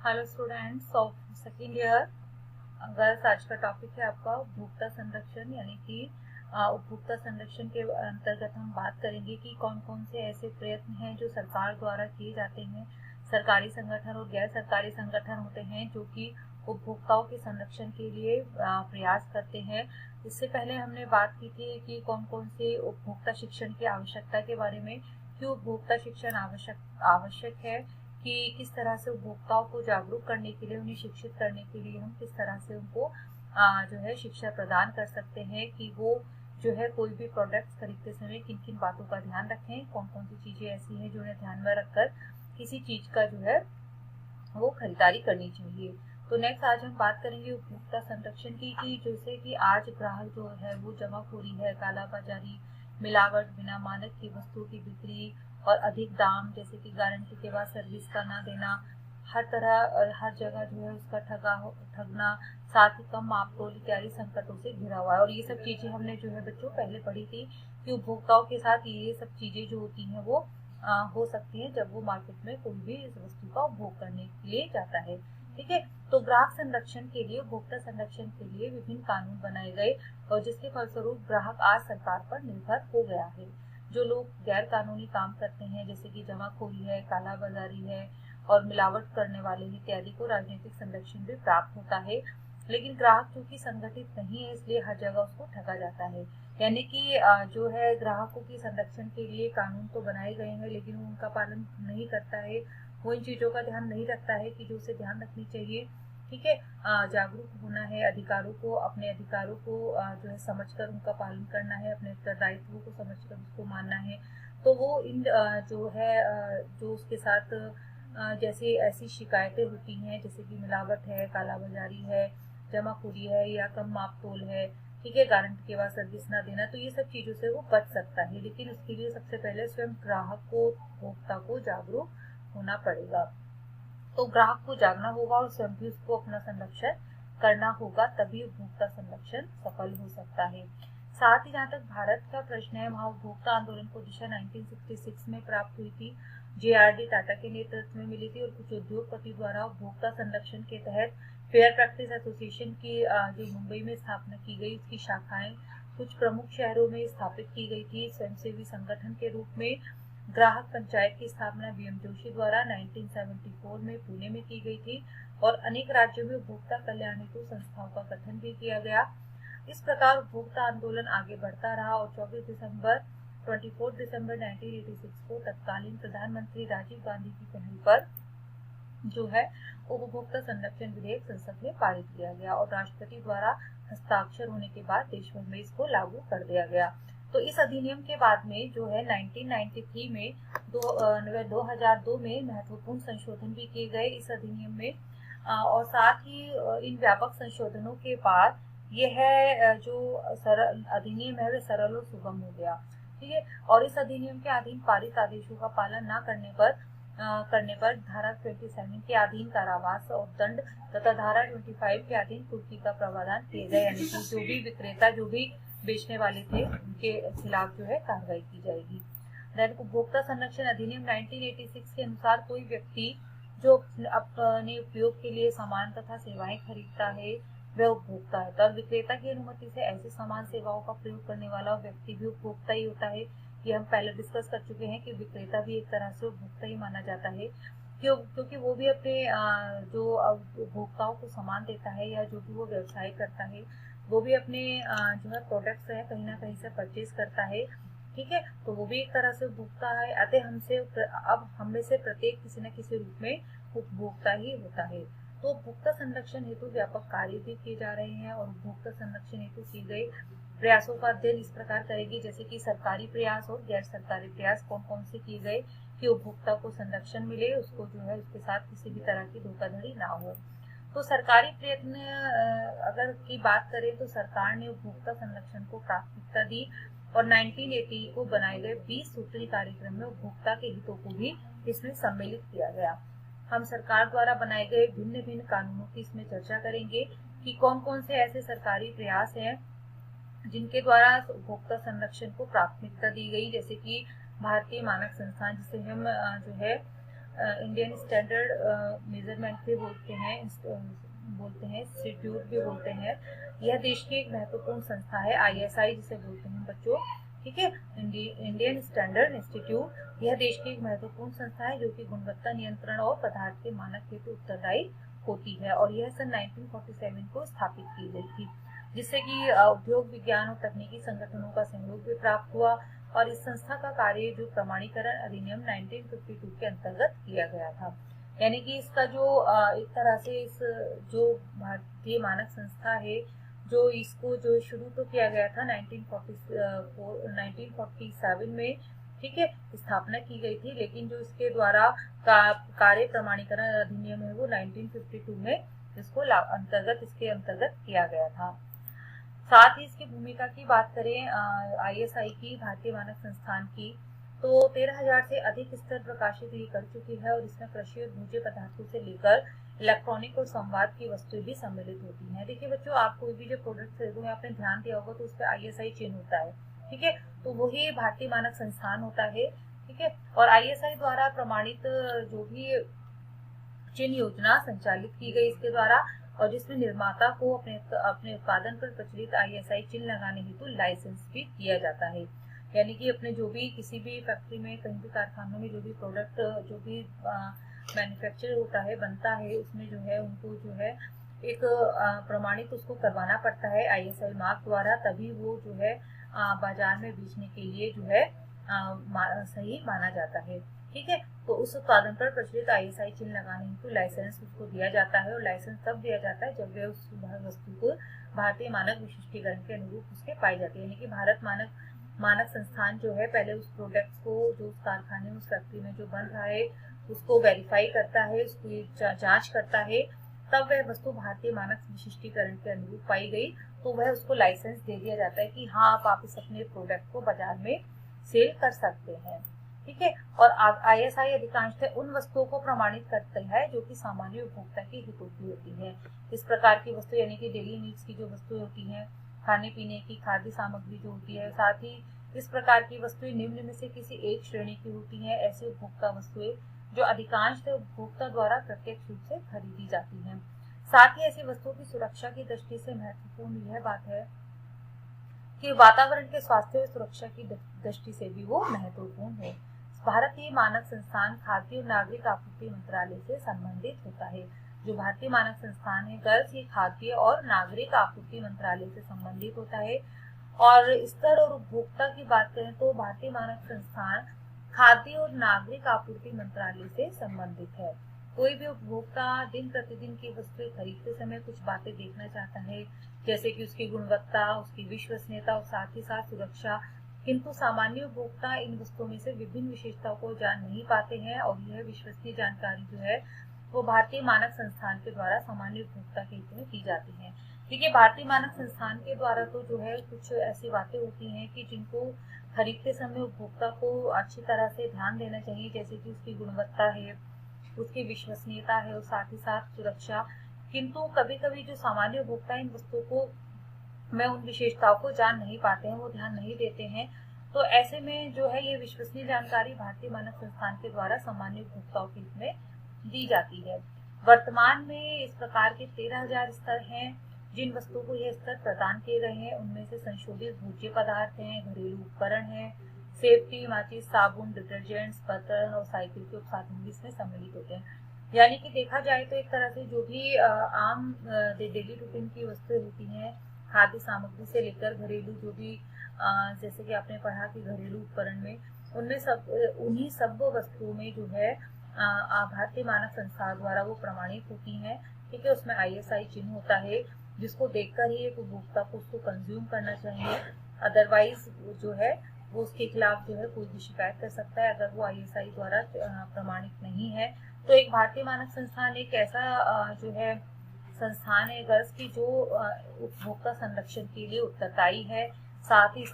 Hello students of second year. Girls, आज का topic है आपका उपभोक्ता संरक्षण, यानी कि उपभोक्ता संरक्षण के अंतर्गत हम बात करेंगे कि कौन कौन से ऐसे प्रयत्न हैं जो सरकार द्वारा किए जाते हैं। सरकारी संगठन और गैर सरकारी संगठन होते हैं जो कि उपभोक्ताओं के संरक्षण के लिए प्रयास करते हैं। इससे पहले हमने बात की थी कि कौन कौन से उपभोक्ता शिक्षण की आवश्यकता के बारे में, क्यों उपभोक्ता शिक्षण आवश्यक है, कि किस तरह से उपभोक्ताओं को जागरूक करने के लिए, उन्हें शिक्षित करने के लिए हम किस तरह से उनको जो है शिक्षा प्रदान कर सकते हैं कि वो जो है कोई भी प्रोडक्ट्स खरीदते समय किन किन बातों का ध्यान रखें, कौन कौन सी चीजें ऐसी हैं जो उन्हें ध्यान में रखकर किसी चीज का जो है वो खरीदारी करनी चाहिए। तो नेक्स्ट आज हम बात करेंगे उपभोक्ता संरक्षण की, कि जैसे कि आज ग्राहक जो है वो जमाखोरी है, कालाबाजारी, मिलावट, बिना मानक की वस्तुओं की बिक्री और अधिक दाम, जैसे कि गारंटी के बाद सर्विस का ना देना, हर तरह हर जगह जो है उसका ठगना, साथ ही कम मापतोल इत्यादि संकटों से घिरा हुआ है। और ये सब चीजें हमने जो है बच्चों पहले पढ़ी थी कि उपभोक्ताओं के साथ ये सब चीजें जो होती हैं वो हो सकती है जब वो मार्केट में कोई भी इस वस्तु का उपभोग करने के लिए जाता है। ठीक है, तो ग्राहक संरक्षण के लिए, उपभोक्ता संरक्षण के लिए विभिन्न कानून बनाए गए और जिसके फलस्वरूप ग्राहक आज सरकार पर निर्भर हो गया है। जो लोग गैर कानूनी काम करते हैं, जैसे कि जमाखोरी है, कालाबाजारी है और मिलावट करने वाले इत्यादि को राजनीतिक संरक्षण भी प्राप्त होता है। लेकिन ग्राहक चूंकि संगठित नहीं है, इसलिए हर जगह उसको ठगा जाता है। यानी कि जो है ग्राहकों की संरक्षण के लिए कानून तो बनाए गए हैं, लेकिन वो उनका पालन नहीं करता है। वो इन चीजों का ध्यान नहीं रखता है कि जो उसे ध्यान रखनी चाहिए। ठीक है, जागरूक होना है, अधिकारों को, अपने अधिकारों को जो है समझकर उनका पालन करना है, अपने उत्तरदायित्वों को समझकर उसको मानना है। तो वो इन जो है जो उसके साथ जैसे ऐसी शिकायतें होती हैं, जैसे कि मिलावट है, कालाबाजारी है, जमाखोरी है या कम मापतोल है, ठीक है, गारंटी के बाद सर्विस ना देना, तो ये सब चीजों से वो बच सकता है। लेकिन उसके लिए सबसे पहले स्वयं ग्राहक को, उपभोक्ता को जागरूक होना पड़ेगा। तो ग्राहक को जागना होगा और स्वयं भी उसको अपना संरक्षण करना होगा, तभी उपभोक्ता संरक्षण सफल हो सकता है। साथ ही जहाँ तक भारत का प्रश्न है, वहाँ उपभोक्ता आंदोलन को दिशा 1966 में प्राप्त हुई थी, JRD टाटा के नेतृत्व में मिली थी और कुछ उद्योगपति द्वारा उपभोक्ता संरक्षण के तहत फेयर प्रैक्टिस एसोसिएशन की जो मुंबई में स्थापना की गई, उसकी शाखाएं कुछ प्रमुख शहरों में स्थापित की गई थी स्वयंसेवी संगठन के रूप में। ग्राहक पंचायत की स्थापना BM जोशी द्वारा 1974 में पुणे में की गई थी और अनेक राज्यों में उपभोक्ता कल्याण हेतु संस्थाओं का गठन भी किया गया। इस प्रकार उपभोक्ता आंदोलन आगे बढ़ता रहा और 24 दिसंबर 1986 को तत्कालीन प्रधानमंत्री राजीव गांधी की पहल पर जो है उपभोक्ता संरक्षण विधेयक संसद में पारित किया गया और राष्ट्रपति द्वारा हस्ताक्षर होने के बाद देश भर में इसको लागू कर दिया गया। तो इस अधिनियम के बाद में जो है 1993 में 2002 में महत्वपूर्ण संशोधन भी किए गए इस अधिनियम में। और साथ ही इन व्यापक संशोधनों के बाद यह जो सरल अधिनियम है वह सरल और सुगम हो गया। ठीक है, और इस अधिनियम के अधीन पारित आदेशों का पालन न करने पर धारा 27 के अधीन कारावास और दंड तथा धारा 25 के अधीन कुर्की का प्रावधान किए गए, यानी कि जो भी विक्रेता, जो भी बेचने वाले थे, उनके खिलाफ जो है कार्रवाई की जाएगी। दैनिक उपभोक्ता संरक्षण अधिनियम 1986 के अनुसार कोई व्यक्ति जो अपने उपयोग के लिए सामान तथा सेवाएं खरीदता है वह उपभोक्ता है। और विक्रेता की अनुमति से ऐसे सामान सेवाओं का प्रयोग करने वाला व्यक्ति भी उपभोक्ता ही होता है। ये हम पहले डिस्कस कर चुके हैं कि विक्रेता भी एक तरह से उपभोक्ता ही माना जाता है, क्योंकि वो भी अपने जो उपभोक्ताओं को सामान देता है या जो भी वो व्यवसाय करता है, वो भी अपने जो है प्रोडक्ट्स है कहीं ना कहीं से परचेज करता है। ठीक है, तो वो भी एक तरह से उपभोक्ता है। अतः अब हम में से प्रत्येक किसी न किसी रूप में उपभोक्ता ही होता है। तो उपभोक्ता संरक्षण हेतु व्यापक कार्य भी किए जा रहे हैं और उपभोक्ता संरक्षण हेतु किए गए प्रयासों का अध्ययन इस प्रकार करेगी, जैसे कि सरकारी प्रयास और गैर सरकारी प्रयास कौन कौन से किए गए कि उपभोक्ता को संरक्षण मिले, उसको जो है उसके साथ किसी भी तरह की धोखाधड़ी ना हो। तो सरकारी प्रयत्न अगर की बात करें तो सरकार ने उपभोक्ता संरक्षण को प्राथमिकता दी और 1980 को बनाए गए 20 सूत्री कार्यक्रम में उपभोक्ता के हितों को भी इसमें सम्मिलित किया गया। हम सरकार द्वारा बनाए गए भिन्न भिन्न कानूनों की इसमें चर्चा करेंगे कि कौन कौन से ऐसे सरकारी प्रयास हैं जिनके द्वारा उपभोक्ता संरक्षण को प्राथमिकता दी गई, जैसे कि भारतीय मानक संस्थान, जिसे हम जो है इंडियन स्टैंडर्ड मेजरमेंट भी बोलते हैं, इंस्टीट्यूट भी बोलते हैं। यह देश की एक महत्वपूर्ण संस्था है, ISI जिसे बोलते हैं बच्चों, ठीक है। इंडियन स्टैंडर्ड इंस्टीट्यूट यह देश की एक महत्वपूर्ण संस्था है जो कि गुणवत्ता नियंत्रण और पदार्थ के मानक हेतु उत्तरदायी होती है, और यह सन 1947 को स्थापित की गई थी, जिससे कि उद्योग, विज्ञान और तकनीकी संगठनों का सहयोग भी प्राप्त हुआ। और इस संस्था का कार्य जो प्रमाणीकरण अधिनियम 1952 के अंतर्गत किया गया था, यानी कि इसका जो एक तरह से इस जो भारतीय मानक संस्था है, जो इसको जो शुरू तो किया गया था 1947 में, ठीक है, स्थापना की गई थी, लेकिन जो इसके द्वारा कार्य प्रमाणीकरण अधिनियम है वो 1952 में इसके अंतर्गत किया गया था। साथ ही इसकी भूमिका की बात करें ISI की, भारतीय मानक संस्थान की, तो 13,000 से अधिक स्तर प्रकाशित ये कर चुकी है, और इसमें कृषि और भोज्य पदार्थों से लेकर इलेक्ट्रॉनिक और संवाद की वस्तुएं भी सम्मिलित होती हैं। देखिए बच्चों, आप कोई भी जो प्रोडक्ट खरीदो, आपने ध्यान दिया होगा तो उस पर ISI चिन्ह होता है, ठीक है, तो वही भारतीय मानक संस्थान होता है, ठीक है। और ISI द्वारा प्रमाणित जो भी चिन्ह योजना संचालित की गई इसके द्वारा, और जिसमें निर्माता को अपने उत्पादन पर प्रचलित ISI चिन्ह लगाने हेतु लाइसेंस भी दिया जाता है। यानी कि अपने जो भी किसी भी फैक्ट्री में, कहीं भी कारखानों में जो भी प्रोडक्ट जो भी मैन्युफैक्चर होता है, बनता है, उसमें जो है उनको जो है एक प्रमाणित उसको करवाना पड़ता है ISI मार्क द्वारा, तभी वो जो है बाजार में बेचने के लिए जो है सही माना जाता है, ठीक है। तो उस उत्पादन पर प्रचलित ISI चिन्ह लगाने हेतु लाइसेंस उसको दिया जाता है, और लाइसेंस तब दिया जाता है जब वे उस वस्तु को भारतीय मानक विशिष्टीकरण के अनुरूप उसके पाई जाती है। यानी कि भारत मानक संस्थान जो है पहले उस प्रोडक्ट को जो उस कारखाने, उस फैक्ट्री में जो बन रहा है उसको वेरीफाई करता है, उसकी जांच करता है, तब वह वस्तु भारतीय मानक विशिष्टीकरण के अनुरूप पाई गई तो वह उसको लाइसेंस दे दिया जाता है कि हाँ आप इस अपने प्रोडक्ट को बाजार में सेल कर सकते हैं, ठीक है। और ISI अधिकांशतः उन वस्तुओं को प्रमाणित करते हैं जो कि सामान्य उपभोक्ता के हितों की होती है। इस प्रकार की वस्तु यानी कि डेली नीड्स की जो वस्तुएं होती हैं, खाने पीने की खाद्य सामग्री जो होती है, साथ ही इस प्रकार की वस्तुएं निम्न में से किसी एक श्रेणी की होती हैं, ऐसी उपभोक्ता वस्तुएं जो अधिकांशतः उपभोक्ता द्वारा प्रत्यक्ष रूप से खरीदी जाती हैं। साथ ही ऐसी वस्तुओं की सुरक्षा की दृष्टि से महत्वपूर्ण यह बात है कि वातावरण के स्वास्थ्य और सुरक्षा की दृष्टि से भी वो महत्वपूर्ण है। भारतीय मानक संस्थान खाद्य और नागरिक आपूर्ति मंत्रालय से संबंधित होता है। जो भारतीय मानक संस्थान है गर्ल्स ये खाद्य और नागरिक आपूर्ति मंत्रालय से संबंधित होता है। और स्तर और उपभोक्ता की बात करें तो भारतीय मानक संस्थान खाद्य और नागरिक आपूर्ति मंत्रालय से संबंधित है। कोई भी उपभोक्ता दिन प्रतिदिन की वस्तुएं खरीदते समय कुछ बातें देखना चाहता है, जैसे कि उसकी गुणवत्ता, उसकी विश्वसनीयता और साथ ही साथ सुरक्षा, किंतु सामान्य उपभोक्ता इन वस्तुओं में से विभिन्न विशेषताओं को जान नहीं पाते हैं, और यह विश्वसनीय जानकारी जो है वो भारतीय मानक संस्थान के द्वारा सामान्य उपभोक्ता के हित में दी जाती है। देखिए भारतीय मानक संस्थान के द्वारा तो जो है कुछ ऐसी बातें होती हैं कि जिनको खरीदते समय उपभोक्ता को अच्छी तरह से ध्यान देना चाहिए, जैसे कि उसकी गुणवत्ता है, उसकी विश्वसनीयता है और साथ ही साथ सुरक्षा। किंतु कभी कभी जो सामान्य उपभोक्ता इन वस्तुओं को में उन विशेषताओं को जान नहीं पाते हैं, वो ध्यान नहीं देते हैं, तो ऐसे में जो है ये विश्वसनीय जानकारी भारतीय मानक संस्थान के द्वारा सामान्य उपभोक्ताओं के हित में दी जाती है। वर्तमान में इस प्रकार के 13,000 स्तर हैं जिन वस्तुओं को यह स्तर प्रदान किए गए हैं। उनमें से संशोधित भोज्य पदार्थ हैं, घरेलू उपकरण हैं, सेफ्टी, माचिस, साबुन, डिटर्जेंट्स, बर्तन और साइकिल के उपसाधन भी इसमें सम्मिलित होते हैं। यानी कि देखा जाए तो एक तरह से जो भी आम डेली रूटीन की वस्तुएं होती हैं, खाद्य सामग्री से लेकर घरेलू जो भी जैसे कि आपने पढ़ा कि घरेलू उपकरण में उन्हीं सब वस्तुओं में जो है भारतीय मानक संस्थान द्वारा वो प्रमाणित होती हैं, ठीक है। उसमें ISI चिन्ह होता है जिसको देखकर ही एक उपभोक्ता को उसको कंज्यूम करना चाहिए, अदरवाइज जो है वो उसके खिलाफ जो है कोई भी शिकायत कर सकता है अगर वो ISI द्वारा प्रमाणित नहीं है। तो एक भारतीय मानक संस्थान एक ऐसा जो है संस्थान है गर्ल्स की जो उपभोक्ता संरक्षण के लिए उत्तरदायी है। साथ ही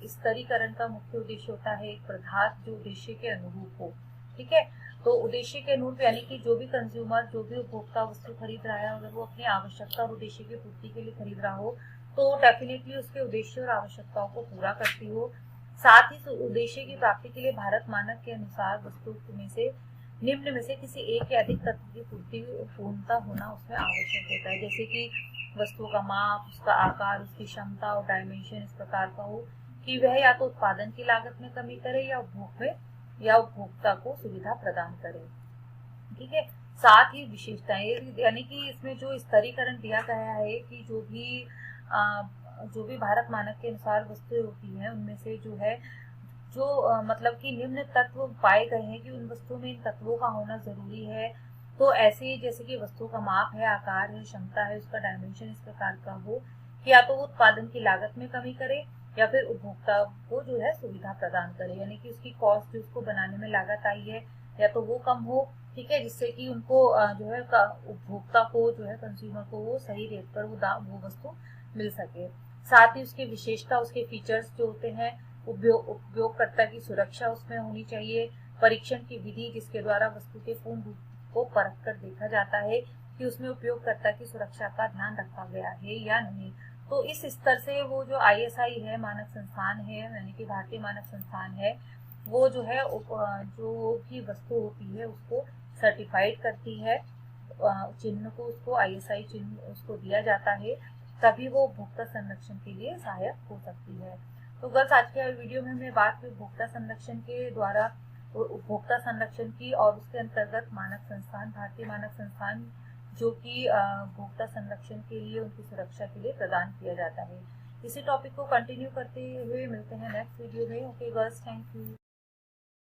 स्तरीकरण का मुख्य उद्देश्य होता है एक पदार्थ जो उद्देश्य के अनुरूप हो, ठीक है। तो उद्देश्य के अनुरूप यानी कि जो भी कंज्यूमर, जो भी उपभोक्ता वस्तु खरीद रहा है, अगर वो अपनी आवश्यकता और उद्देश्य की पूर्ति के लिए खरीद रहा हो तो डेफिनेटली उसके उद्देश्य और आवश्यकताओं को पूरा करती हो। साथ ही उद्देश्य की प्राप्ति के लिए भारत मानक के अनुसार वस्तु में से निम्न में से किसी एक या अधिक तत्व की पूर्णता होना उसमें आवश्यक होता है, जैसे कि वस्तुओं का माप, उसका आकार, उसकी क्षमता और डायमेंशन इस प्रकार का हो कि वह या तो उत्पादन की लागत में कमी करे या उपभोक्ता को सुविधा प्रदान करे। ठीक है। साथ ही विशेषताएं, यानी कि इसमें जो स्तरीकरण दिया गया है कि जो भी भारत मानक के अनुसार वस्तुएं होती हैं उनमें से जो है मतलब कि निम्न तत्व पाए गए हैं कि उन वस्तुओं में इन तत्वों का होना जरूरी है। तो ऐसे जैसे कि वस्तुओं का माप है, आकार है, क्षमता है, उसका डायमेंशन इस प्रकार का हो कि या तो वो उत्पादन की लागत में कमी करे या फिर उपभोक्ता को जो है सुविधा प्रदान करे, यानी कि उसकी कॉस्ट जो उसको बनाने में लागत आई है या तो वो कम हो। ठीक है, जिससे कि उनको जो है उपभोक्ता को जो है कंज्यूमर को वो सही रेट पर वो वस्तु मिल सके। साथ ही उसकी विशेषता, उसके फीचर्स जो होते हैं, उपयोगकर्ता की सुरक्षा उसमें होनी चाहिए, परीक्षण की विधि जिसके द्वारा वस्तु के पूर्ण रूप को परख कर देखा जाता है कि उसमें उपयोगकर्ता की सुरक्षा का ध्यान रखा गया है या नहीं। तो इस स्तर से वो जो ISI है, मानक संस्थान है, यानी कि भारतीय मानक संस्थान है, वो जो है जो भी वस्तु होती है उसको सर्टिफाइड करती है, चिन्ह को उसको ISI चिन्ह उसको दिया जाता है, तभी वो उपभोक्ता संरक्षण के लिए सहायक हो सकती है। तो गर्ल्स, आज के वीडियो में हमने बात की उपभोक्ता संरक्षण के द्वारा उपभोक्ता संरक्षण की और उसके अंतर्गत मानक संस्थान, भारतीय मानक संस्थान जो कि उपभोक्ता संरक्षण के लिए, उनकी सुरक्षा के लिए प्रदान किया जाता है। इसी टॉपिक को कंटिन्यू करते हुए मिलते हैं नेक्स्ट वीडियो में। Okay girls, thank you.